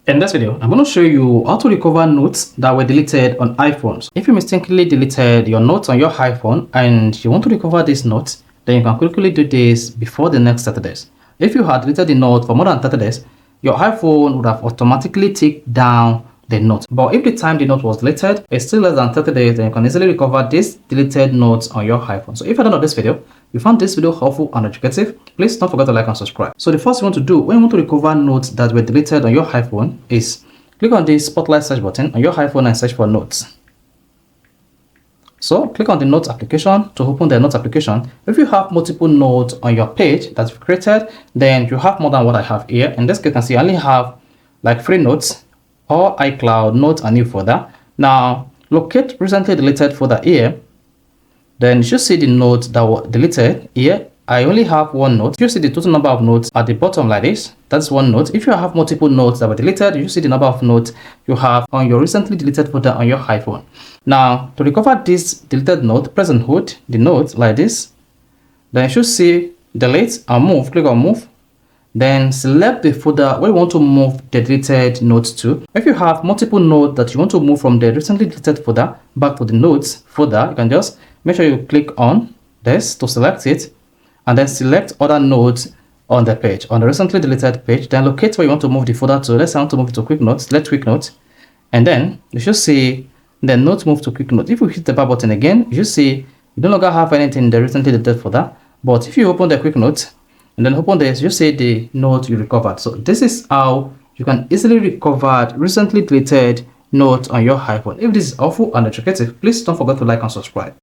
In this video, I'm going to show you how to recover notes that were deleted on iPhones. If you mistakenly deleted your notes on your iPhone and you want to recover these notes, then you can quickly do this before the next 30 days. If you had deleted the note for more than 30 days, your iPhone would have automatically taken down the note. But if the time the note was deleted is still less than 30 days, then you can easily recover these deleted notes on your iPhone. So if you're done with this video, you found this video helpful and educative, please don't forget to like and subscribe. So the first thing you want to do when you want to recover notes that were deleted on your iPhone is click on the spotlight search button on your iPhone and search for notes. So click on the notes application to open the notes application. If you have multiple notes on your page that you've created, then you have more than what I have here. In this case, you can see I only have like 3 notes, or iCloud, notes, and new folder. Now locate recently deleted folder here. Then you should see the notes that were deleted here. I only have 1 note. You see the total number of notes at the bottom like this. That's 1 note. If you have multiple notes that were deleted, you see the number of notes you have on your recently deleted folder on your iPhone. Now to recover this deleted note, press and hold the note like this. Then you should see delete and move. Click on move. Then select the folder where you want to move the deleted notes to. If you have multiple notes that you want to move from the recently deleted folder back to the notes folder, you can just make sure you click on this to select it, and then select other notes on the page, on the recently deleted page. Then locate where you want to move the folder to. Let's say I want to move it to quick notes. Select quick notes, and then you should see the notes move to quick notes. If you hit the back button again, you should see you no longer have anything in the recently deleted folder. But if you open the quick notes and then open this, you see the note you recovered. So this is how you can easily recover recently deleted notes on your iPhone. If this is helpful and educative, please don't forget to like and subscribe.